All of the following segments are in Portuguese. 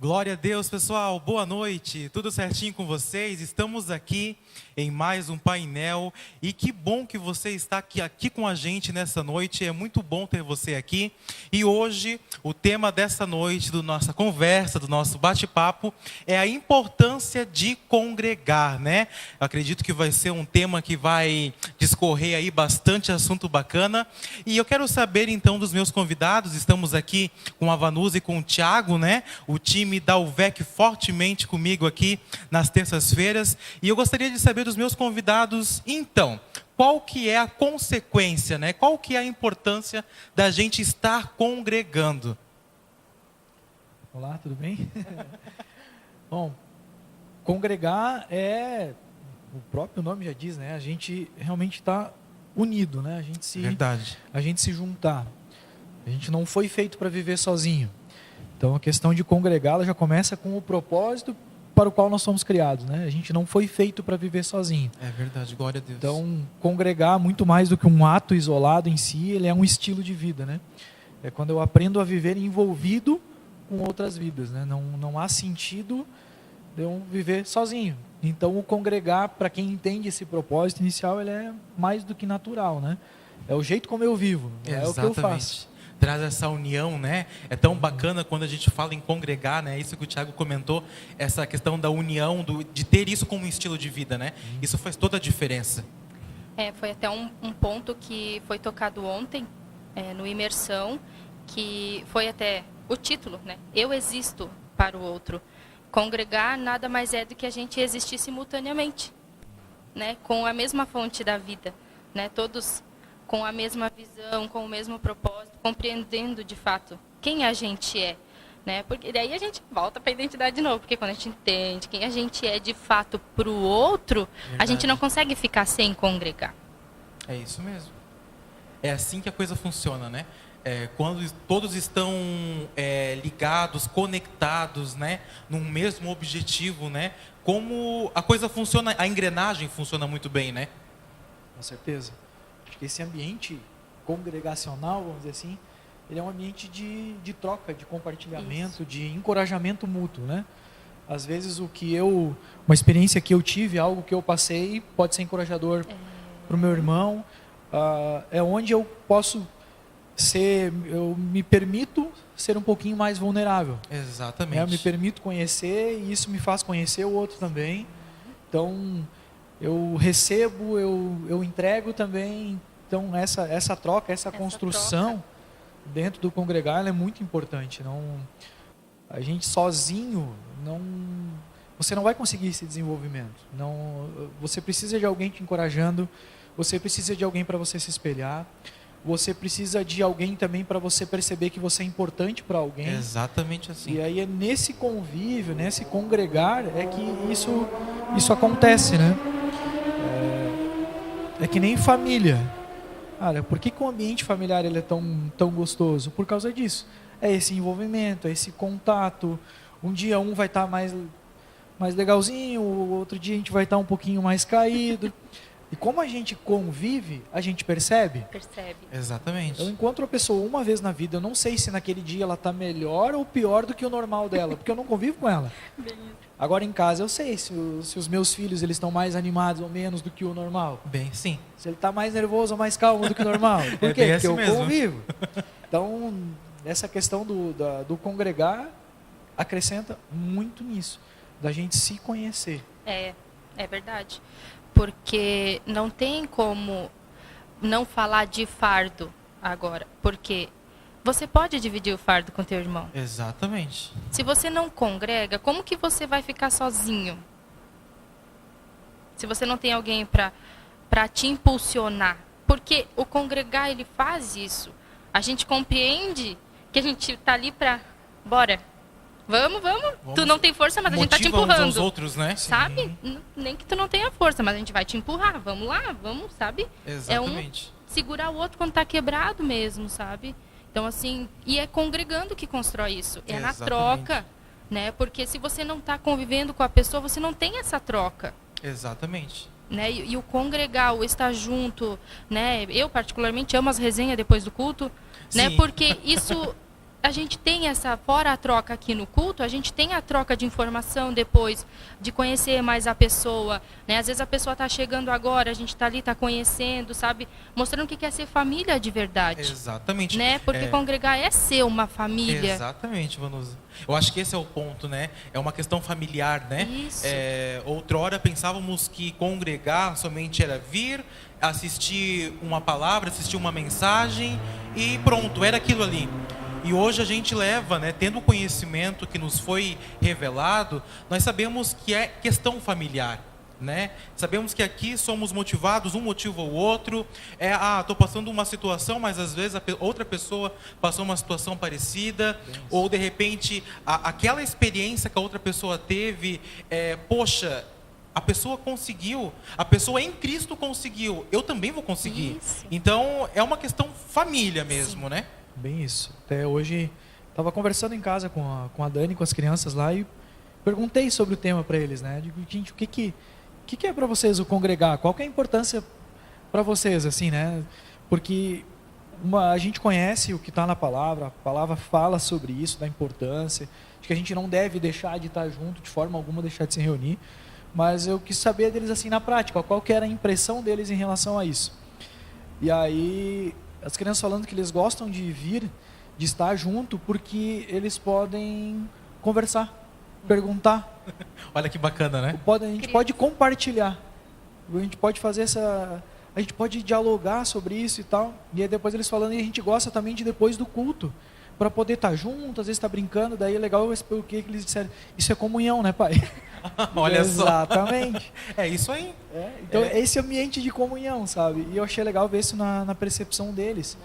Glória a Deus, pessoal. Boa noite. Tudo certinho com vocês? Estamos aqui em mais um painel e que bom que você está aqui com a gente nessa noite. É muito bom ter você aqui. E hoje, o tema dessa noite, da nossa conversa, do nosso bate-papo, é a importância de congregar, né? Eu acredito que vai ser um tema que vai discorrer aí bastante assunto bacana. E eu quero saber então dos meus convidados. Estamos aqui com a Vanusa e com o Thiago, né? O time da UVEC fortemente comigo aqui nas terças-feiras. E eu gostaria de saber dos meus convidados, então, qual que é a consequência, né? Qual que é a importância da gente estar congregando? Olá, tudo bem? Bom, congregar o próprio nome já diz, né? A gente realmente está unido, né? Verdade. A gente se juntar. A gente não foi feito para viver sozinho. Então, a questão de congregar, ela já começa com o propósito para o qual nós somos criados, né? A gente não foi feito para viver sozinho. É verdade, glória a Deus. Então, congregar, muito mais do que um ato isolado em si, ele é um estilo de vida, né? É quando eu aprendo a viver envolvido com outras vidas, né? Não há sentido de eu viver sozinho. Então, o congregar, para quem entende esse propósito inicial, ele é mais do que natural, né? É o jeito como eu vivo, é o que eu faço. Traz essa união, né? É tão bacana quando a gente fala em congregar, né? Isso que o Thiago comentou, essa questão da união, de ter isso como um estilo de vida, né? Isso faz toda a diferença. Foi até um ponto que foi tocado ontem, no Imersão, que foi até o título, né? Eu existo para o outro. Congregar nada mais é do que a gente existir simultaneamente, né? Com a mesma fonte da vida, né? Todos com a mesma visão, com o mesmo propósito, compreendendo de fato quem a gente é, né? Porque daí a gente volta para a identidade de novo, porque quando a gente entende quem a gente é de fato para o outro, a gente não consegue ficar sem congregar. É isso mesmo. É assim que a coisa funciona, né? Quando todos estão ligados, conectados, né? Num mesmo objetivo, né? Como a coisa funciona, a engrenagem funciona muito bem, né? Com certeza. Esse ambiente congregacional, vamos dizer assim, ele é um ambiente de troca, de compartilhamento, de encorajamento mútuo, né? Às vezes uma experiência que eu tive, algo que eu passei, pode ser encorajador para o meu irmão. É onde eu posso eu me permito ser um pouquinho mais vulnerável. Exatamente. Eu me permito conhecer e isso me faz conhecer o outro também. Então, eu recebo, eu entrego também. Então, essa troca, essa construção dentro do congregar, ela é muito importante. A gente sozinho, você não vai conseguir esse desenvolvimento. Você precisa de alguém te encorajando, você precisa de alguém para você se espelhar, você precisa de alguém também para você perceber que você é importante para alguém. Exatamente assim. E aí é nesse convívio, nesse congregar, é que isso acontece, né? É que nem família. Cara, por que o ambiente familiar ele é tão gostoso? Por causa disso. É esse envolvimento, é esse contato. Um dia um vai estar mais legalzinho, o outro dia a gente vai estar um pouquinho mais caído. E como a gente convive, a gente percebe. Exatamente. Eu encontro a pessoa uma vez na vida, eu não sei se naquele dia ela está melhor ou pior do que o normal dela, porque eu não convivo com ela. Agora em casa eu sei se os meus filhos eles estão mais animados ou menos do que o normal. Bem, sim. Se ele está mais nervoso ou mais calmo do que o normal. Por quê? Porque eu convivo. Então, essa questão do congregar acrescenta muito nisso, da gente se conhecer. É verdade. Porque não tem como não falar de fardo agora. Porque você pode dividir o fardo com teu irmão. Exatamente. Se você não congrega, como que você vai ficar sozinho? Se você não tem alguém para te impulsionar. Porque o congregar, ele faz isso. A gente compreende que a gente está ali para... Bora. Vamos. Tu não tem força, mas a gente tá te empurrando. Uns aos outros, né? Sabe? Nem que tu não tenha força, mas a gente vai te empurrar. Vamos lá, sabe? Exatamente. É segurar o outro quando tá quebrado mesmo, sabe? Então, assim, e é congregando que constrói isso. É na troca, né? Porque se você não tá convivendo com a pessoa, você não tem essa troca. Exatamente. Né? E o congregar, o estar junto, né? Eu, particularmente, amo as resenhas depois do culto, né? Porque isso... A gente tem fora a troca aqui no culto, a gente tem a troca de informação depois, de conhecer mais a pessoa, né? Às vezes a pessoa está chegando agora, a gente está ali, está conhecendo, sabe? Mostrando o que é ser família de verdade. Exatamente. Né? Porque congregar é ser uma família. Exatamente, Vanusa. Eu acho que esse é o ponto, né? É uma questão familiar, né? Isso. Outrora pensávamos que congregar somente era vir, assistir uma palavra, assistir uma mensagem e pronto, era aquilo ali. E hoje a gente leva, né, tendo o conhecimento que nos foi revelado, nós sabemos que é questão familiar, né? Sabemos que aqui somos motivados, um motiva o outro. Estou passando uma situação, mas às vezes outra pessoa passou uma situação parecida, ou de repente aquela experiência que a outra pessoa teve, poxa, a pessoa conseguiu, a pessoa em Cristo conseguiu, eu também vou conseguir. Isso. Então é uma questão família mesmo, Sim. né? Bem isso. Até hoje, estava conversando em casa com a Dani, com as crianças lá, e perguntei sobre o tema para eles, né? Digo, gente, o que é para vocês o congregar? Qual que é a importância para vocês, assim, né? Porque a gente conhece o que está na palavra, a palavra fala sobre isso, da importância, de que a gente não deve deixar de estar junto, de forma alguma deixar de se reunir, mas eu quis saber deles, assim, na prática, qual que era a impressão deles em relação a isso. E aí... As crianças falando que eles gostam de vir, de estar junto, porque eles podem conversar, perguntar. Olha que bacana, né? A gente pode compartilhar. A gente pode fazer a gente pode dialogar sobre isso e tal. E aí depois eles falando, e a gente gosta também de depois do culto, para poder estar junto, às vezes estar brincando, daí é legal o que eles disseram. Isso é comunhão, né, pai? Olha só. Exatamente. É isso aí. Então, é esse ambiente de comunhão, sabe? E eu achei legal ver isso na percepção deles.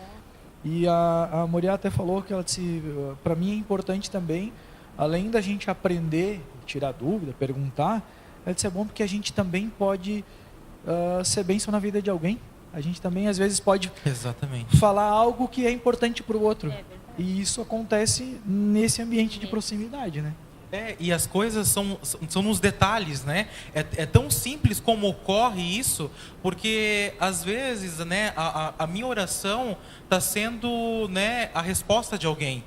E a Moriá até falou que ela disse, para mim é importante também, além da gente aprender, tirar dúvida, perguntar, ela disse, é bom porque a gente também pode ser bênção na vida de alguém. A gente também, às vezes, pode falar algo que é importante para o outro. E isso acontece nesse ambiente de proximidade, né? E as coisas são nos detalhes, né? É tão simples como ocorre isso, porque às vezes, né, a minha oração está sendo, né, a resposta de alguém.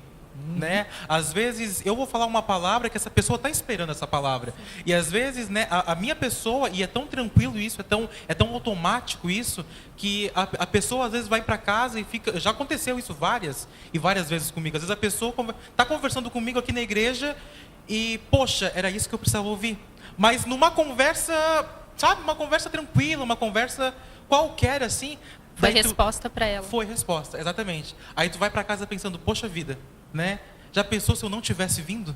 Né? Às vezes eu vou falar uma palavra que essa pessoa está esperando essa palavra. E às vezes, né, a minha pessoa, e é tão tranquilo isso, é tão automático isso, que a pessoa às vezes vai para casa e fica. Já aconteceu isso várias e várias vezes comigo. Às vezes a pessoa está conversando comigo aqui na igreja e, poxa, era isso que eu precisava ouvir. Mas numa conversa, sabe, uma conversa tranquila, uma conversa qualquer assim. Foi resposta para ela. Foi resposta, exatamente. Aí tu vai para casa pensando, poxa vida, né? Já pensou se eu não tivesse vindo?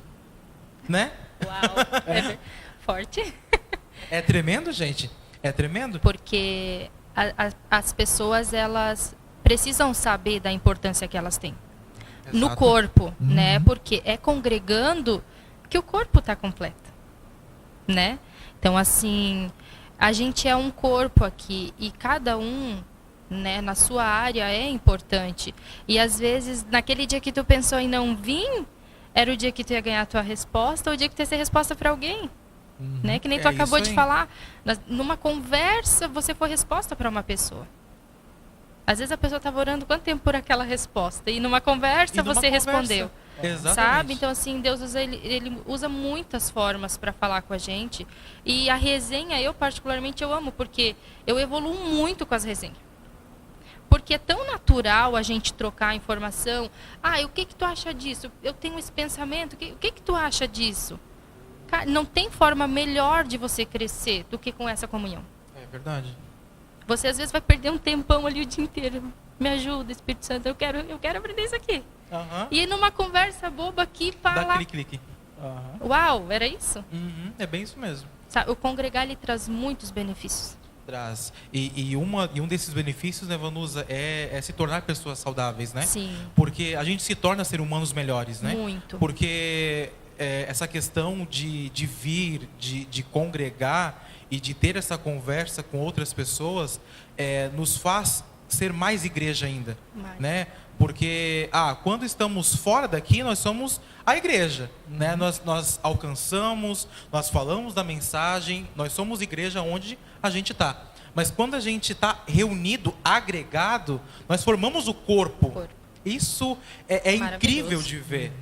Né? Uau, forte. É tremendo, gente? É tremendo? Porque as pessoas, elas precisam saber da importância que elas têm. Exato. No corpo, né? Porque é congregando que o corpo está completo, né? Então, assim, a gente é um corpo aqui e cada um, né, na sua área é importante. E às vezes, naquele dia que tu pensou em não vir, era o dia que tu ia ganhar a tua resposta, ou o dia que tu ia ser resposta para alguém. Né? Que nem tu acabou de falar. Numa conversa, você foi resposta para uma pessoa. Às vezes a pessoa estava orando quanto tempo por aquela resposta? E numa conversa você respondeu. Exatamente. Sabe? Então, assim, Deus ele usa muitas formas para falar com a gente. E a resenha, eu particularmente, eu amo, porque eu evoluo muito com as resenhas. Porque é tão natural a gente trocar informação. O que tu acha disso? Eu tenho esse pensamento. O que tu acha disso? Cara, não tem forma melhor de você crescer do que com essa comunhão. É verdade. Você às vezes vai perder um tempão ali o dia inteiro. Me ajuda, Espírito Santo. Eu quero aprender isso aqui. E numa conversa boba aqui, fala... Dá clique. Uau, era isso? É bem isso mesmo. Sabe, o congregar, ele traz muitos benefícios. Traz. E um desses benefícios, né, Vanusa, é se tornar pessoas saudáveis, né? Sim. Porque a gente se torna seres humanos melhores, né? Muito. Porque essa questão de vir, de congregar e de ter essa conversa com outras pessoas nos faz ser mais igreja ainda, né? Porque quando estamos fora daqui, nós somos a igreja, né? Nós alcançamos, nós falamos da mensagem, nós somos igreja onde a gente está. Mas quando a gente está reunido, agregado, nós formamos o corpo. Isso é incrível de ver.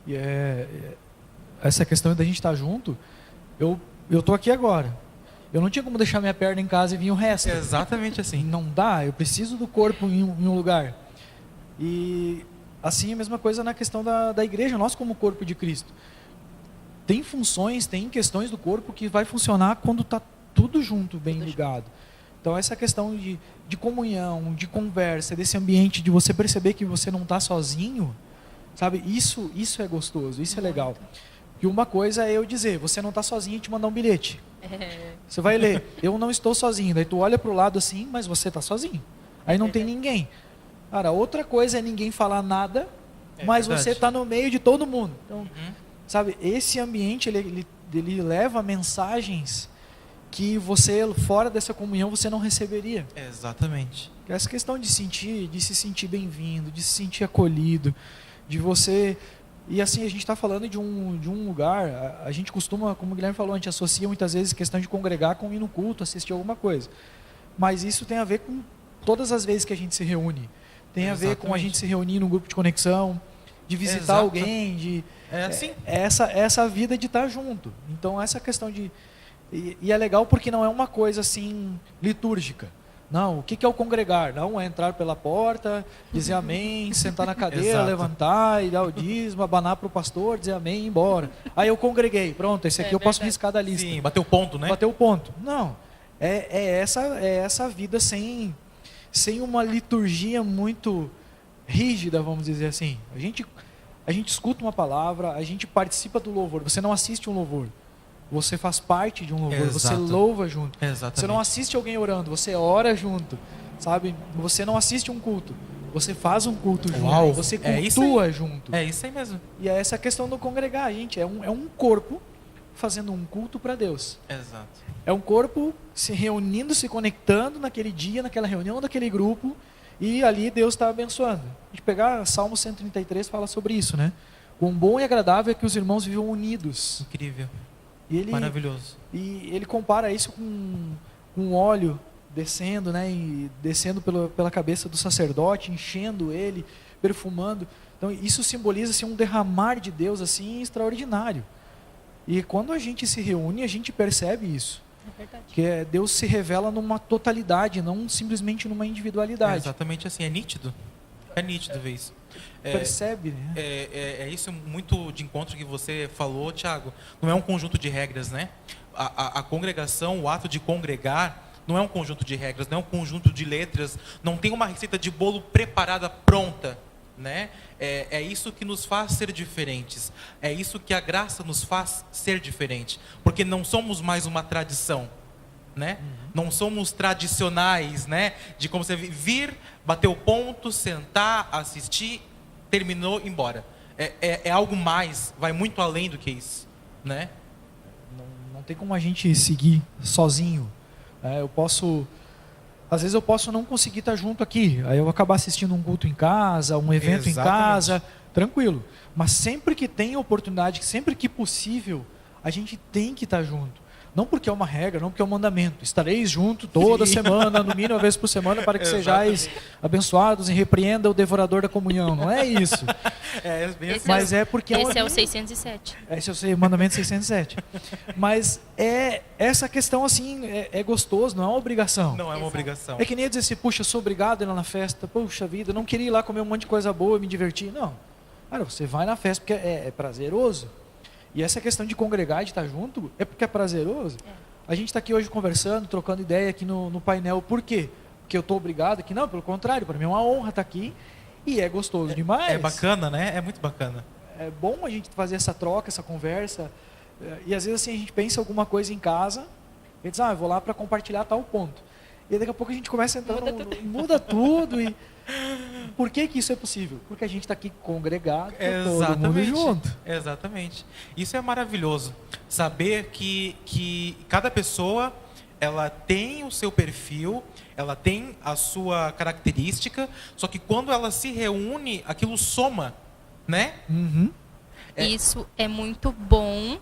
E essa questão da gente estar junto, eu estou aqui agora. Eu não tinha como deixar minha perna em casa e vir o resto. Exatamente assim. Não dá, eu preciso do corpo em um lugar. E assim a mesma coisa na questão da igreja, nós como corpo de Cristo. Tem funções, tem questões do corpo que vai funcionar quando está tudo junto, bem ligado. Então essa questão de comunhão, de conversa, desse ambiente de você perceber que você não está sozinho, sabe? Isso é gostoso, isso é legal. E uma coisa é eu dizer, você não está sozinho e te mandar um bilhete. Você vai ler, eu não estou sozinho. Daí tu olha para o lado assim, mas você está sozinho. Aí não tem ninguém. Cara, outra coisa é ninguém falar nada, mas verdade. Você está no meio de todo mundo. Então, sabe, esse ambiente, ele leva mensagens que você, fora dessa comunhão, você não receberia. Exatamente. Essa questão de se sentir bem-vindo, de se sentir acolhido, de você... E assim, a gente está falando de um lugar, a gente costuma, como o Guilherme falou, a gente associa muitas vezes a questão de congregar com ir no culto, assistir alguma coisa. Mas isso tem a ver com todas as vezes que a gente se reúne. Tem a ver com a gente se reunir num grupo de conexão, de visitar alguém, essa vida de estar junto. Então, essa questão de... E é legal porque não é uma coisa assim litúrgica. Não, o que é o congregar? Não é entrar pela porta, dizer amém, sentar na cadeira, levantar e dar o dízimo, abanar para o pastor, dizer amém e ir embora. Aí eu congreguei, pronto, esse aqui eu posso riscar da lista. Sim, bateu o ponto, né? Bateu o ponto. Não, é essa vida sem uma liturgia muito rígida, vamos dizer assim. A gente escuta uma palavra, a gente participa do louvor. Você não assiste um louvor. Você faz parte de um louvor, você louva junto. Exatamente. Você não assiste alguém orando, você ora junto, sabe? Você não assiste um culto, você faz um culto junto, você cultua junto. É isso aí mesmo. E é essa questão do congregar, gente, é um corpo fazendo um culto para Deus. Exato. É um corpo se reunindo, se conectando naquele dia, naquela reunião daquele grupo, e ali Deus está abençoando. A gente pegar Salmo 133 fala sobre isso, né? Quão bom e agradável é que os irmãos vivam unidos. Incrível. E ele, Maravilhoso. E ele compara isso com óleo descendo, né? E descendo pela cabeça do sacerdote, enchendo ele, perfumando. Então isso simboliza assim, um derramar de Deus assim extraordinário. E quando a gente se reúne, a gente percebe isso. É verdade. Que Deus se revela numa totalidade, não simplesmente numa É individualidade. exatamente assim, é nítido. É nítido ver isso. Percebe, né? É isso muito de encontro que você falou, Tiago. Não é um conjunto de regras, né? A congregação, o ato de congregar, não é um conjunto de regras, não é um conjunto de letras, não tem uma receita de bolo preparada, pronta, né? É isso que nos faz ser diferentes. É isso que a graça nos faz ser diferente. Porque não somos mais uma tradição, né? Não somos tradicionais, né? De como você vir, bater o ponto, sentar, assistir, terminou, embora. É algo mais, vai muito além do que isso, né? Não tem como a gente seguir sozinho. Às vezes eu posso não conseguir estar junto aqui, aí eu vou acabar assistindo um culto em casa, um evento Exatamente. em casa, tranquilo. Mas sempre que tem oportunidade, sempre que possível, a gente tem que estar junto. Não porque é uma regra, não porque é um mandamento. Estareis junto toda Sim. semana, no mínimo uma vez por semana, para que sejais abençoados e repreenda o devorador da comunhão. Não é isso. Bem assim. Mas é porque Esse é o 607. Esse é o mandamento 607. Mas essa questão assim, é gostoso, não é uma obrigação. Não é uma Exato. obrigação. É que nem dizer assim, puxa, eu sou obrigado a ir lá na festa, puxa vida, eu não queria ir lá comer um monte de coisa boa e me divertir. Não. Cara, você vai na festa porque é prazeroso. E essa questão de congregar, de estar junto, é porque é prazeroso. A gente está aqui hoje conversando, trocando ideia aqui no painel. Por quê? Porque eu estou obrigado aqui? Não, pelo contrário, para mim é uma honra estar aqui e é gostoso demais. É bacana, né? É muito bacana. É bom a gente fazer essa troca, essa conversa. E às vezes assim, a gente pensa alguma coisa em casa, e diz, eu vou lá para compartilhar tal ponto. E daqui a pouco a gente começa a entrar, muda tudo. E por que isso é possível? Porque a gente está aqui congregado, todo mundo junto. Exatamente. Isso é maravilhoso. Saber que cada pessoa, ela tem o seu perfil, ela tem a sua característica, só que quando ela se reúne, aquilo soma, né? Uhum. Isso é muito bom,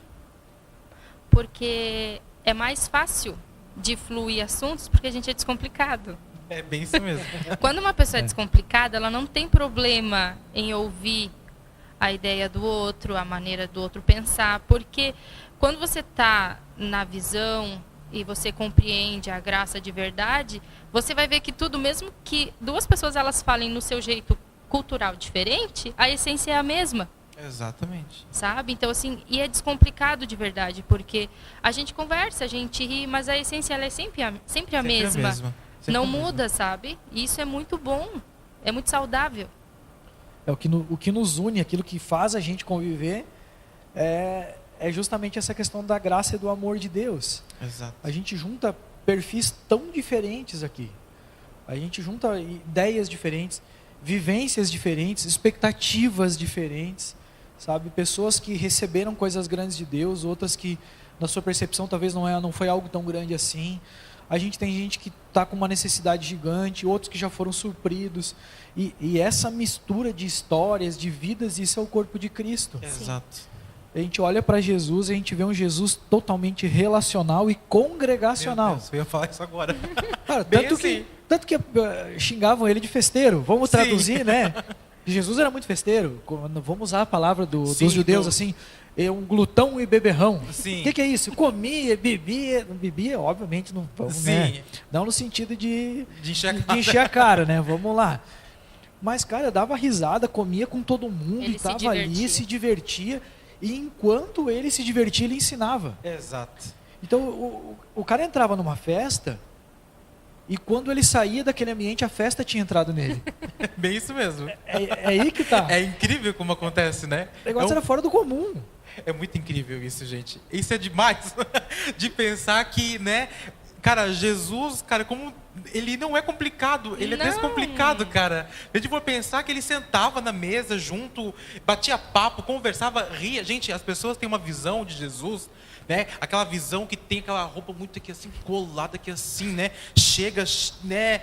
porque é mais fácil de fluir assuntos, porque a gente é descomplicado. É bem isso mesmo. Quando uma pessoa é descomplicada, ela não tem problema em ouvir a ideia do outro, a maneira do outro pensar, porque quando você está na visão e você compreende a graça de verdade, você vai ver que tudo, mesmo que duas pessoas elas falem no seu jeito cultural diferente, a essência é a mesma. Exatamente. Sabe? Então, assim, e é descomplicado de verdade, porque a gente conversa, a gente ri, mas a essência ela é sempre a mesma. Sempre a mesma. Sempre Não a mesma. muda, sabe? E isso é muito bom, é muito saudável. O que nos une, aquilo que faz a gente conviver, é justamente essa questão da graça e do amor de Deus. Exato. A gente junta perfis tão diferentes aqui. A gente junta ideias diferentes, vivências diferentes, expectativas diferentes, sabe? Pessoas que receberam coisas grandes de Deus, outras que, na sua percepção, talvez não foi algo tão grande assim. A gente tem gente que está com uma necessidade gigante, outros que já foram supridos. E essa mistura de histórias, de vidas, isso é o corpo de Cristo. Exato. A gente olha para Jesus e a gente vê um Jesus totalmente relacional e congregacional. Meu Deus, eu ia falar isso agora. Cara, Bem tanto que xingavam ele de festeiro. Vamos Sim. traduzir, né? Jesus era muito festeiro. Vamos usar a palavra dos Sim, judeus assim. É um glutão e beberrão. Sim. O que é isso? Comia, bebia, obviamente não vamos, Sim. né? Não no sentido de encher a cara, né? Vamos lá. Mas, cara, dava risada, comia com todo mundo, Ele e se estava ali, divertia. se divertia. E enquanto ele se divertia, ele ensinava. Exato. Então, o cara entrava numa festa e quando ele saía daquele ambiente, a festa tinha entrado nele. Bem isso mesmo. É aí que tá. É incrível como acontece, né? O negócio era fora do comum. É muito incrível isso, gente. Isso é demais de pensar que, né? Cara, Jesus, cara, como ele não é complicado, ele é Não. descomplicado, cara. A gente for pensar que ele sentava na mesa junto, batia papo, conversava, ria. Gente, as pessoas têm uma visão de Jesus, né? Aquela visão que tem aquela roupa muito aqui assim, colada aqui assim, né? Chega, né?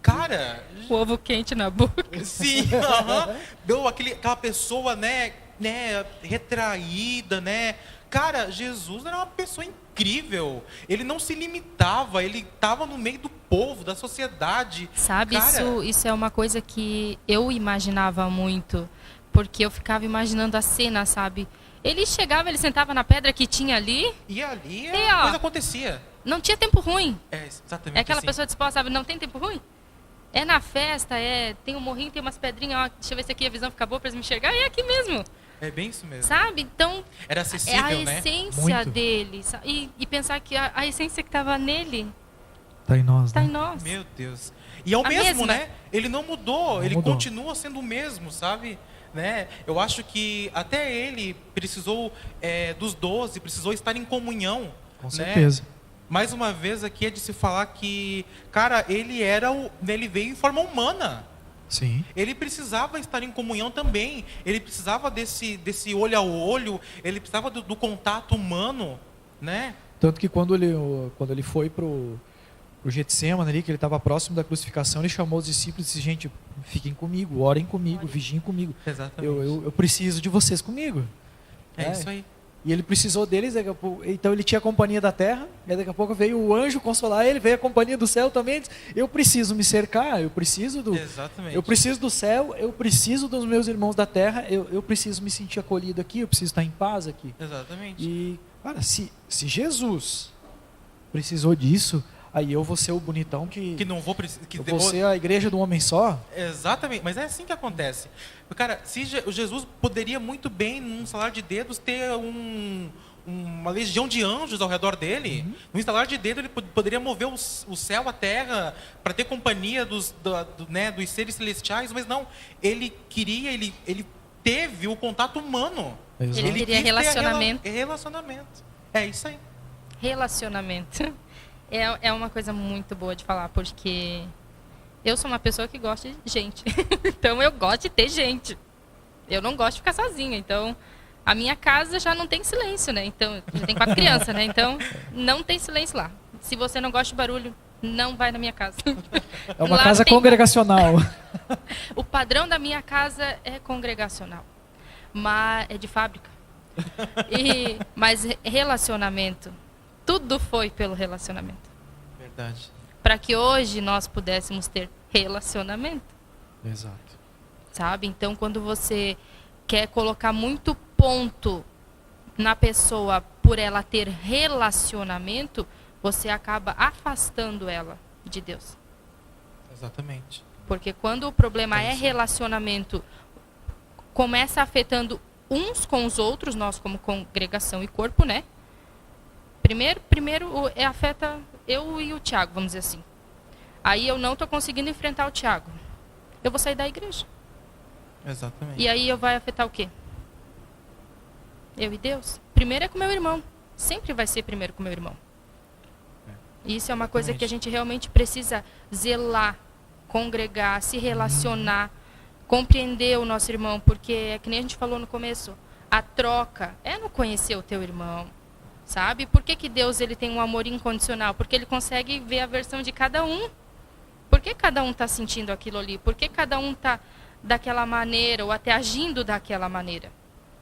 Cara, O ovo quente na boca. sim, aham. Deu aquela pessoa, né? né, retraída, né? Cara, Jesus era uma pessoa incrível. Ele não se limitava, ele estava no meio do povo, da sociedade. Sabe, Cara, isso é uma coisa que eu imaginava muito, porque eu ficava imaginando a cena, sabe? Ele chegava, ele sentava na pedra que tinha ali, e ali E, a ó, coisa acontecia. não tinha tempo ruim. É exatamente É aquela assim. pessoa disposta, sabe? Não tem tempo ruim. É na festa, tem um morrinho, tem umas pedrinhas, ó, deixa eu ver se aqui a visão fica boa para eles me enxergar, é aqui mesmo, É bem isso mesmo. sabe? Então, Era é acessível, a né? essência Muito. dele, e pensar que a essência que estava nele Tá em nós, está né? em nós. Meu Deus. E é o A mesmo, mesma. né? Ele não mudou, Não ele mudou. continua sendo o mesmo, sabe? Né? Eu acho que até ele precisou dos 12, precisou estar em comunhão. Com né? certeza. Mais uma vez aqui é de se falar que, cara, ele veio em forma humana. Sim. Ele precisava estar em comunhão também. Ele precisava desse olho a olho. Ele precisava do contato humano, né? Tanto que quando ele foi pro Getsemane ali, que ele estava próximo da crucificação, ele chamou os discípulos e disse: gente, fiquem comigo, orem comigo, vigiem comigo. Exatamente. Eu preciso de vocês comigo. É isso aí. E ele precisou deles, daqui a pouco, então ele tinha a companhia da terra, e daqui a pouco veio o anjo consolar ele, veio a companhia do céu também, disse: eu preciso me cercar, eu preciso do céu, eu preciso dos meus irmãos da terra, eu preciso me sentir acolhido aqui, eu preciso estar em paz aqui. Exatamente. E, cara, se Jesus precisou disso, aí eu vou ser o bonitão que não vou precisar. eu vou ser a igreja do homem só. Exatamente, mas é assim que acontece. Cara, se Jesus poderia muito bem, num estalar de dedos, ter uma legião de anjos ao redor dele. Num estalar de dedos, ele poderia mover o céu, a terra, para ter companhia dos seres celestiais, mas não. Ele queria, ele teve o contato humano. Exato. Ele queria quis ter relacionamento. relacionamento. É isso aí. Relacionamento. É uma coisa muito boa de falar, porque eu sou uma pessoa que gosta de gente. Então eu gosto de ter gente. Eu não gosto de ficar sozinha. Então a minha casa já não tem silêncio, né? Então já tem 4 crianças, né? Então não tem silêncio lá. Se você não gosta de barulho, não vai na minha casa. É uma Lá casa tem- congregacional. O padrão da minha casa é congregacional, mas é de fábrica. Mas relacionamento, tudo foi pelo relacionamento. Verdade. Para que hoje nós pudéssemos ter relacionamento, Exato. sabe? Então, quando você quer colocar muito ponto na pessoa por ela ter relacionamento, você acaba afastando ela de Deus. Exatamente. Porque quando o problema é Isso. relacionamento, começa afetando uns com os outros, nós como congregação e corpo, né? Primeiro afeta eu e o Tiago, vamos dizer assim. Aí eu não estou conseguindo enfrentar o Tiago. Eu vou sair da igreja. Exatamente. E aí vai afetar o quê? Eu e Deus. Primeiro é com meu irmão. Sempre vai ser primeiro com meu irmão. E isso é uma coisa que a gente realmente precisa zelar, congregar, se relacionar, compreender o nosso irmão, porque é que nem a gente falou no começo, a troca é no conhecer o teu irmão, sabe? Por que Deus ele tem um amor incondicional? Porque ele consegue ver a versão de cada um. Por que cada um está sentindo aquilo ali? Por que cada um está daquela maneira ou até agindo daquela maneira?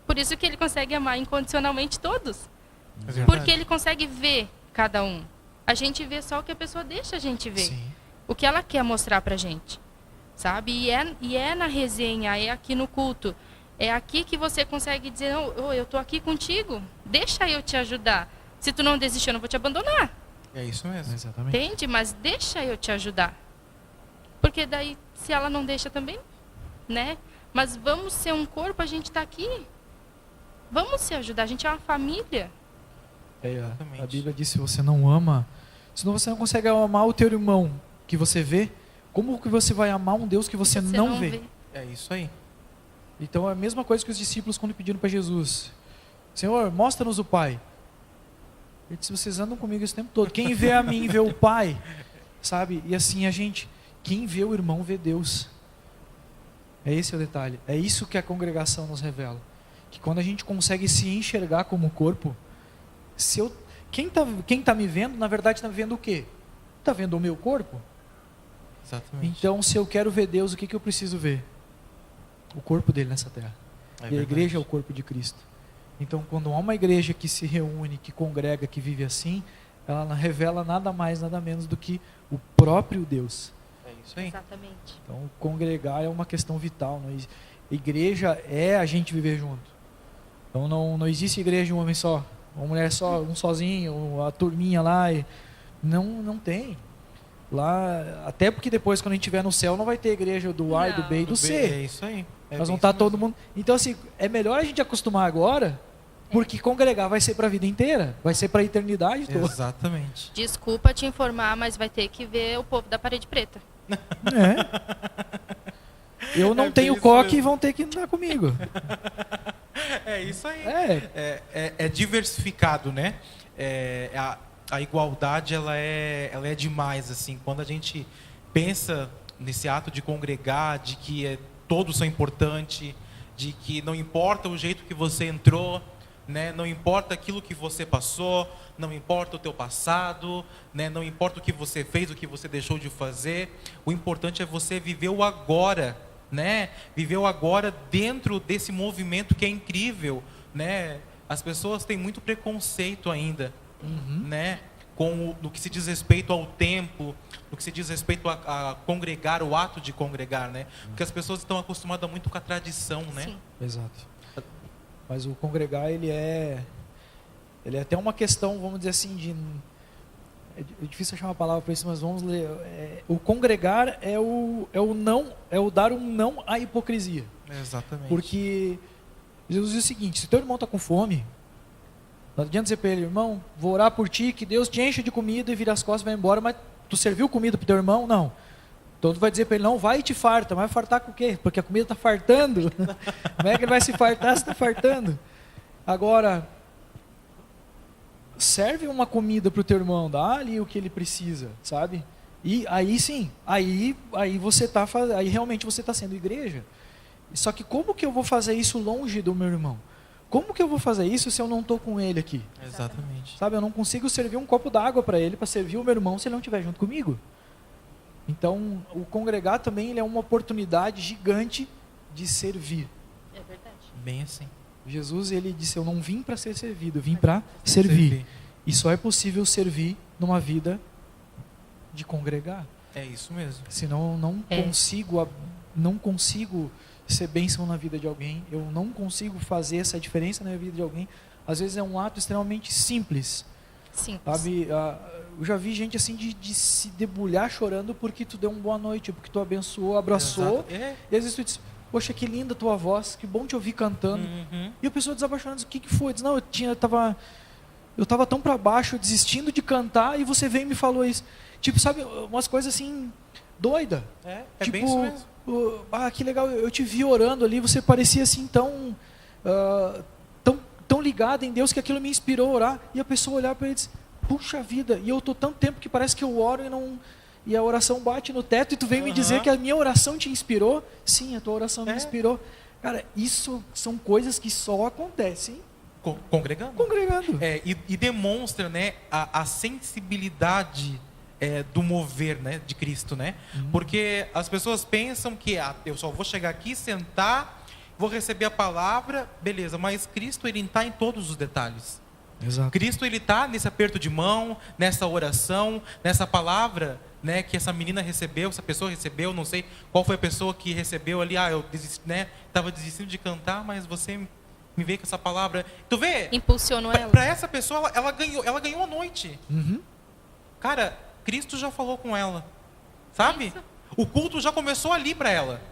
Por isso que ele consegue amar incondicionalmente todos. É verdade. Porque ele consegue ver cada um. A gente vê só o que a pessoa deixa a gente ver. Sim. O que ela quer mostrar pra gente. Sabe? E é na resenha, é aqui no culto. É aqui que você consegue dizer: oh, eu tô aqui contigo. Deixa eu te ajudar. Se tu não desistir, eu não vou te abandonar. É isso mesmo. Exatamente. Entende? Mas deixa eu te ajudar. Porque daí, se ela não deixa também, né? Mas vamos ser um corpo, a gente tá aqui. Vamos se ajudar, a gente é uma família. Exatamente. A Bíblia diz: se você não ama, se você não consegue amar o teu irmão que você vê, como que você vai amar um Deus que você não vê? É isso aí. Então é a mesma coisa que os discípulos quando pediram para Jesus: Senhor, mostra-nos o Pai. Ele disse: vocês andam comigo esse tempo todo. Quem vê a mim vê o Pai, sabe? E assim quem vê o irmão vê Deus. É esse o detalhe. É isso que a congregação nos revela. Que quando a gente consegue se enxergar como corpo, quem tá me vendo, na verdade está vendo o quê? Está vendo o meu corpo? Exatamente. Então, se eu quero ver Deus, o que eu preciso ver? O corpo dele nessa terra. E a igreja é o corpo de Cristo. Então, quando há uma igreja que se reúne, que congrega, que vive assim, ela não revela nada mais, nada menos do que o próprio Deus. É isso aí. Exatamente. Então, congregar é uma questão vital. Igreja é a gente viver junto. Então, não existe igreja de um homem só, uma mulher só, um sozinho, a turminha lá. Não tem. Lá, até porque depois, quando a gente estiver no céu, não vai ter igreja do A, e do B e do C. É isso aí. Nós vamos estar todo mundo. Então, assim, é melhor a gente acostumar agora, porque congregar vai ser para a vida inteira, vai ser para a eternidade toda. Exatamente. Desculpa te informar, mas vai ter que ver o povo da parede preta. Eu não tenho coque e vão ter que andar comigo. É isso aí. É diversificado, né? A igualdade ela é demais, assim. Quando a gente pensa nesse ato de congregar, de que todos são importantes, de que não importa o jeito que você entrou, né? Não importa aquilo que você passou, não importa o teu passado, né? Não importa o que você fez, o que você deixou de fazer. O importante é você viver o agora, né? Viver o agora dentro desse movimento que é incrível, né? As pessoas têm muito preconceito ainda, né? No que se diz respeito ao tempo, no que se diz respeito a congregar, o ato de congregar, né? Porque as pessoas estão acostumadas muito com a tradição, né? Sim. Exato. Mas o congregar, ele é até uma questão, vamos dizer assim, é difícil achar uma palavra para isso, mas vamos ler. O congregar é o dar um não à hipocrisia. Exatamente. Porque Jesus diz o seguinte: se teu irmão está com fome, não adianta dizer para ele, irmão, vou orar por ti, que Deus te enche de comida e vira as costas e vai embora, mas tu serviu comida para teu irmão? Não. Então tu vai dizer para ele, não, vai e te farta. Mas vai fartar com o quê? Porque a comida está fartando. Como é que ele vai se fartar se está fartando? Agora, serve uma comida para o teu irmão, dá ali o que ele precisa, sabe? E aí sim, aí realmente você está sendo igreja. Só que como que eu vou fazer isso longe do meu irmão? Como que eu vou fazer isso se eu não estou com ele aqui? Exatamente. Sabe, eu não consigo servir um copo d'água para ele, para servir o meu irmão, se ele não estiver junto comigo. Então, o congregar também ele é uma oportunidade gigante de servir. É verdade. Bem assim. Jesus, ele disse, eu não vim para ser servido, eu vim para servir. E só é possível servir numa vida de congregar. É isso mesmo. Senão eu não consigo ser bênção na vida de alguém, eu não consigo fazer essa diferença na vida de alguém. Às vezes é um ato extremamente simples. Sabe? Eu já vi gente assim de se debulhar chorando porque tu deu uma boa noite, porque tu abençoou, abraçou. E às vezes tu diz, poxa, que linda tua voz, que bom te ouvir cantando. E a pessoa desabaixando, diz, o que foi? Diz, não, eu tava tão para baixo, desistindo de cantar, e você veio e me falou isso. Tipo, sabe, umas coisas assim, doida. Tipo, bem isso mesmo. Que legal, eu te vi orando ali, você parecia assim tão ligado em Deus que aquilo me inspirou a orar. E a pessoa olhar para ele e diz, puxa vida, e eu estou tanto tempo que parece que eu oro e a oração bate no teto, e tu vem me dizer que a minha oração te inspirou. Sim, a tua oração me inspirou. Cara, isso são coisas que só acontecem congregando. E demonstra, né, a sensibilidade do mover, né, de Cristo, né? Porque as pessoas pensam que eu só vou chegar aqui, sentar, vou receber a palavra, beleza, mas Cristo, ele está em todos os detalhes. Exato. Cristo, ele está nesse aperto de mão, nessa oração, nessa palavra, né, que essa menina recebeu, essa pessoa recebeu, não sei qual foi a pessoa que recebeu ali, eu desisti, né, estava desistindo de cantar, mas você me veio com essa palavra. Tu vê? Impulsionou ela. Para essa pessoa, ela ganhou a noite. Cara, Cristo já falou com ela, sabe? Isso. O culto já começou ali para ela.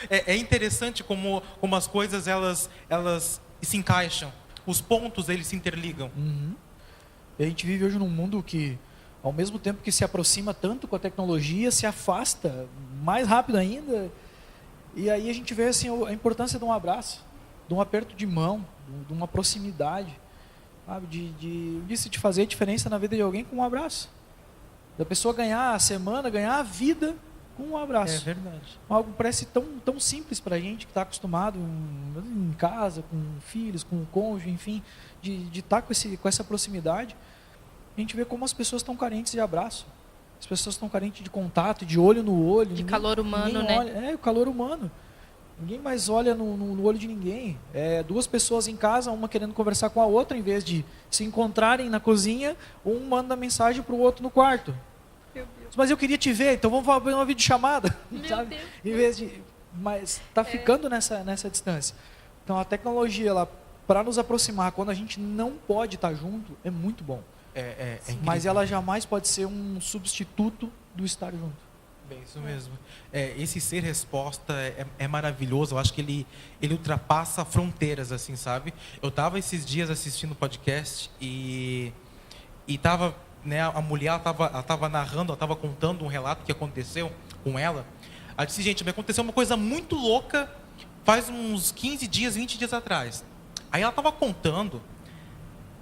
É interessante como as coisas elas se encaixam. Os pontos, eles se interligam. E a gente vive hoje num mundo que, ao mesmo tempo que se aproxima tanto com a tecnologia, se afasta mais rápido ainda. E aí a gente vê assim, a importância de um abraço, de um aperto de mão, de uma proximidade, sabe? De fazer a diferença na vida de alguém com um abraço. Da pessoa ganhar a semana, ganhar a vida com um abraço. É verdade. Algo parece tão simples para a gente que está acostumado em casa, com filhos, com o cônjuge, enfim, de estar com essa proximidade. A gente vê como as pessoas estão carentes de abraço. As pessoas estão carentes de contato, de olho no olho. De calor humano, né? O calor humano. Ninguém mais olha no olho de ninguém. É duas pessoas em casa, uma querendo conversar com a outra, em vez de se encontrarem na cozinha, um manda mensagem para o outro no quarto. Meu Deus. Mas eu queria te ver, então vamos fazer uma videochamada. Meu Sabe? Deus. Em vez de... Mas está ficando nessa distância. Então a tecnologia, para nos aproximar, quando a gente não pode estar junto, é muito bom. É incrível. Mas ela jamais pode ser um substituto do estar junto. Bem, isso mesmo. Esse ser resposta é maravilhoso. Eu acho que ele ultrapassa fronteiras, assim, sabe? Eu estava esses dias assistindo o podcast e tava, né, a mulher ela tava narrando, ela estava contando um relato que aconteceu com ela. Ela disse, gente, me aconteceu uma coisa muito louca faz uns 15 dias, 20 dias atrás. Aí ela estava contando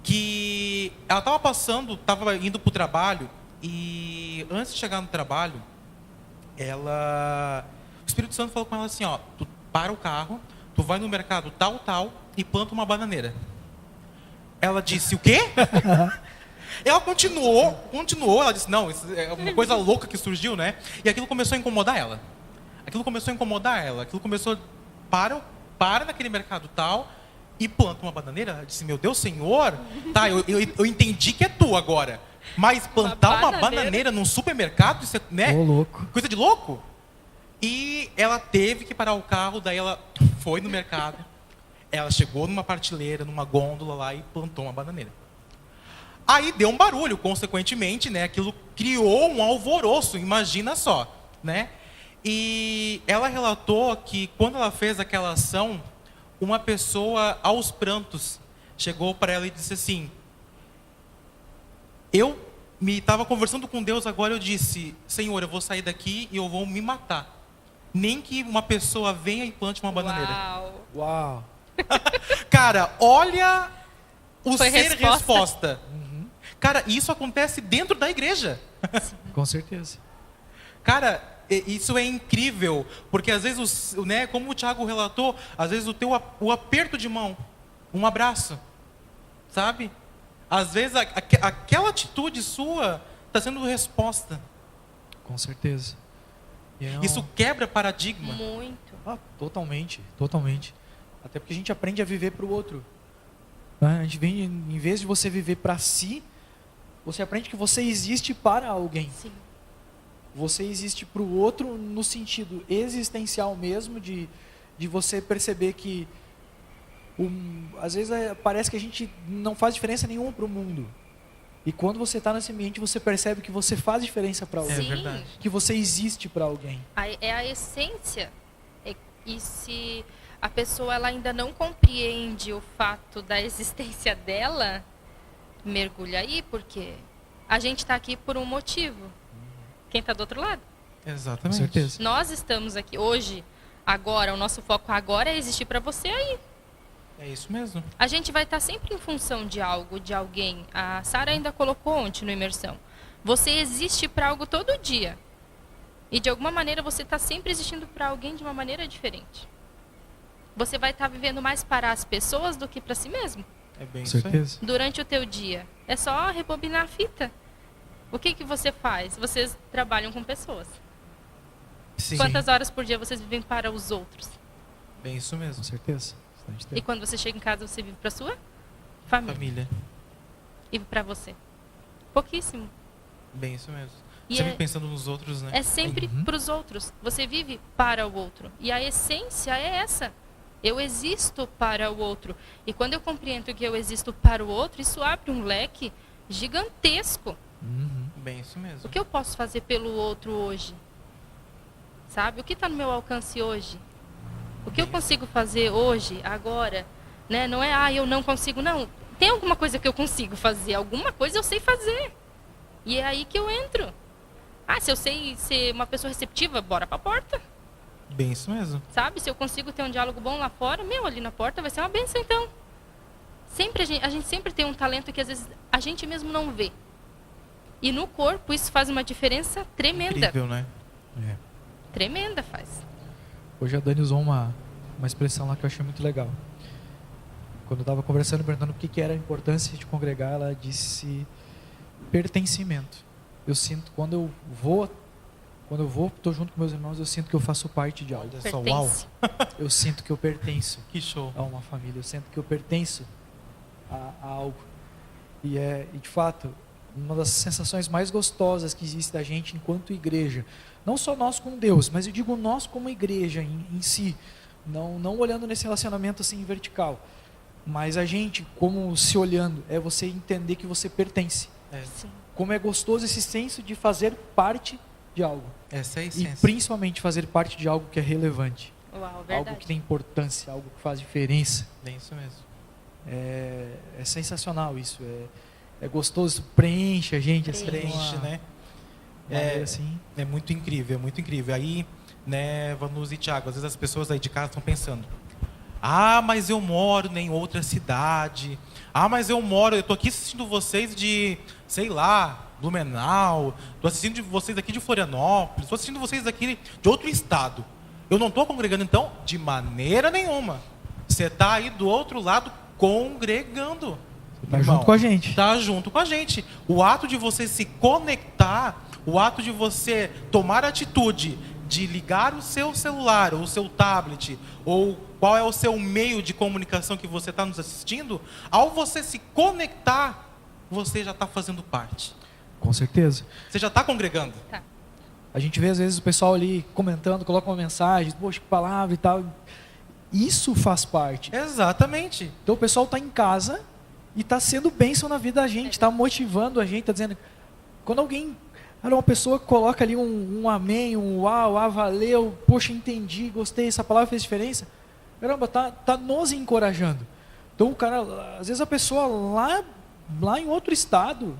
que ela estava indo para o trabalho e antes de chegar no trabalho, o Espírito Santo falou com ela assim, ó, tu para o carro, tu vai no mercado tal e planta uma bananeira. Ela disse, o quê? Ela continuou, ela disse, não, isso é uma coisa louca que surgiu, né? E aquilo começou a incomodar ela. Aquilo começou, para naquele mercado tal e planta uma bananeira. Ela disse, meu Deus, Senhor, tá, eu entendi que é tu agora. Mas plantar uma bananeira num supermercado, isso é, né? Louco. Coisa de louco. E ela teve que parar o carro, daí ela foi no mercado. Ela chegou numa prateleira, numa gôndola lá e plantou uma bananeira. Aí deu um barulho, consequentemente, né? Aquilo criou um alvoroço, imagina só, né? E ela relatou que quando ela fez aquela ação, uma pessoa aos prantos chegou para ela e disse assim: eu estava conversando com Deus agora, eu disse, Senhor, eu vou sair daqui e eu vou me matar. Nem que uma pessoa venha e plante uma bananeira. Uau. Cara, olha o Foi ser resposta. Uhum. Cara, isso acontece dentro da igreja. Com certeza. Cara, isso é incrível, porque às vezes, né, como o Thiago relatou, às vezes o aperto de mão, um abraço, sabe? Às vezes aquela atitude sua está sendo resposta. Com certeza. Isso quebra paradigma. Muito. Totalmente. Até porque a gente aprende a viver para o outro. A gente vem, em vez de você viver para si, você aprende que você existe para alguém. Sim. Você existe para o outro no sentido existencial mesmo, de você perceber que às vezes parece que a gente não faz diferença nenhuma para o mundo. E quando você está nesse ambiente, você percebe que você faz diferença para alguém. É verdade. Que você existe para alguém. É a essência. E se a pessoa ela ainda não compreende o fato da existência dela, mergulha aí, porque a gente está aqui por um motivo. Quem está do outro lado? Exatamente. Com certeza. Nós estamos aqui hoje, agora, o nosso foco agora é existir para você aí. É isso mesmo. A gente vai estar sempre em função de algo, de alguém. A Sara ainda colocou ontem no Imersão. Você existe para algo todo dia. E de alguma maneira você está sempre existindo para alguém de uma maneira diferente. Você vai estar vivendo mais para as pessoas do que para si mesmo. É bem Com isso aí. certeza. Durante o teu dia. É só rebobinar a fita. O que você faz? Vocês trabalham com pessoas. Sim. Quantas horas por dia vocês vivem para os outros? Bem isso mesmo. Com certeza. E quando você chega em casa, você vive para sua família. Família. E para você? Pouquíssimo. Bem isso mesmo. E Sempre pensando nos outros, né? É sempre Uhum. para os outros. Você vive para o outro. E a essência é essa. Eu existo para o outro. E quando eu compreendo que eu existo para o outro, isso abre um leque gigantesco. Uhum. Bem isso mesmo. O que eu posso fazer pelo outro hoje? Sabe? O que está no meu alcance hoje? O que eu consigo fazer hoje, agora? Né? Não é, eu não consigo. Não. Tem alguma coisa que eu consigo fazer. Alguma coisa eu sei fazer. E é aí que eu entro. Se eu sei ser uma pessoa receptiva, bora pra porta. Bem isso mesmo. Sabe? Se eu consigo ter um diálogo bom lá fora, ali na porta vai ser uma bênção, então. Sempre a gente sempre tem um talento que às vezes a gente mesmo não vê. E no corpo isso faz uma diferença tremenda. Incrível, né? Tremenda faz. Hoje a Dani usou uma expressão lá que eu achei muito legal. Quando eu estava conversando, perguntando o que era a importância de congregar, ela disse pertencimento. Eu sinto quando eu vou Quando eu vou, estou junto com meus irmãos, eu sinto que eu faço parte de algo. Olha só, uau, Pertence. Eu sinto que eu pertenço que show. a uma família, eu sinto que eu pertenço a algo. E de fato, uma das sensações mais gostosas que existe da gente enquanto igreja, não só nós com Deus, mas eu digo nós como igreja em si, não olhando nesse relacionamento assim vertical, mas a gente como se olhando, é você entender que você pertence. Sim. Como é gostoso esse senso de fazer parte de algo. Essa é a E essência. principalmente fazer parte de algo que é relevante. Uau, verdade. Algo que tem importância, algo que faz diferença. É isso mesmo. É sensacional isso. É gostoso, preenche a gente. Assim, Preenche, né? Assim. É muito incrível, é muito incrível. Aí, né, Vanusa e Thiago, às vezes as pessoas aí de casa estão pensando: ah, mas eu moro em outra cidade. Ah, mas eu tô aqui assistindo vocês de, sei lá, Blumenau. Estou assistindo vocês aqui de Florianópolis. Estou assistindo vocês aqui de outro estado. Eu não estou congregando, então? De maneira nenhuma. Você está aí do outro lado congregando. Tá junto com a gente. Está junto com a gente. O ato de você se conectar, o ato de você tomar a atitude de ligar o seu celular, ou o seu tablet, ou qual é o seu meio de comunicação que você está nos assistindo, ao você se conectar, você já está fazendo parte. Com certeza. Você já está congregando. Tá. A gente vê às vezes o pessoal ali comentando, coloca uma mensagem, poxa, que palavra e tal. Isso faz parte. Exatamente. Então o pessoal está em casa e está sendo bênção na vida da gente, está motivando a gente, está dizendo. Quando alguém, uma pessoa coloca ali um amém, um uau, valeu, poxa, entendi, gostei, essa palavra fez diferença. Caramba, tá nos encorajando. Então o cara, às vezes a pessoa lá em outro estado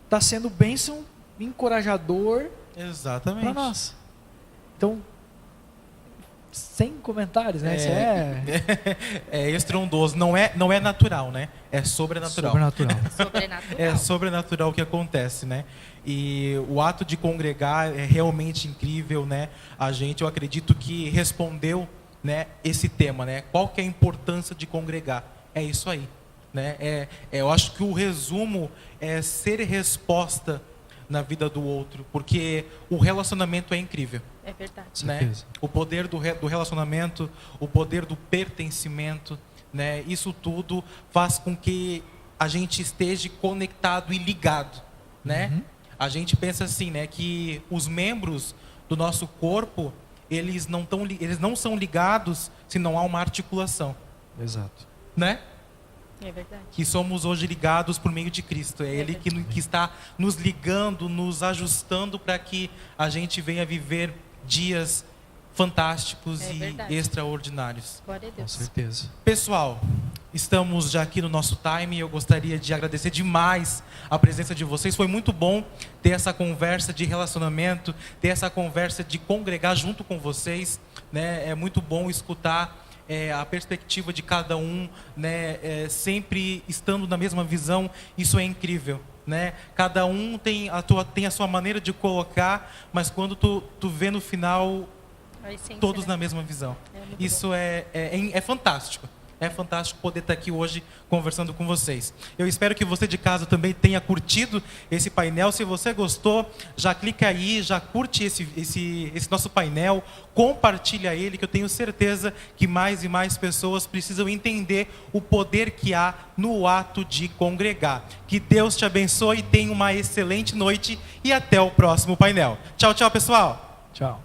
está sendo bênção, encorajador Exatamente. para nós. Então, sem comentários, né? Isso é estrondoso. Não é natural, né? É sobrenatural. Sobrenatural. Sobrenatural. É sobrenatural o que acontece, né? E o ato de congregar é realmente incrível, né? Eu acredito que respondeu, né, esse tema, né? Qual que é a importância de congregar? É isso aí, né? Eu acho que o resumo é ser resposta na vida do outro, porque o relacionamento é incrível. É verdade. Né? O poder do relacionamento, o poder do pertencimento, né? Isso tudo faz com que a gente esteja conectado e ligado, né? Uhum. A gente pensa assim, né, que os membros do nosso corpo, eles não são ligados se não há uma articulação, Exato. né? É verdade. Que somos hoje ligados por meio de Cristo. É Ele que está nos ligando, nos ajustando para que a gente venha viver dias fantásticos e verdade. extraordinários. Glória a Com Deus. certeza. Pessoal, estamos já aqui no nosso time. Eu gostaria de agradecer demais a presença de vocês. Foi muito bom ter essa conversa de relacionamento, ter essa conversa de congregar junto com vocês, né? É muito bom escutar a perspectiva de cada um, né? Sempre estando na mesma visão. Isso é incrível, né? Cada um tem a sua maneira de colocar, mas quando tu vê no final A essência, todos né? na mesma visão. muito Isso é fantástico. É fantástico poder estar aqui hoje conversando com vocês. Eu espero que você de casa também tenha curtido esse painel. Se você gostou, já clica aí, já curte esse nosso painel, compartilha ele, que eu tenho certeza que mais e mais pessoas precisam entender o poder que há no ato de congregar. Que Deus te abençoe, tenha uma excelente noite e até o próximo painel. Tchau, tchau, pessoal. Tchau.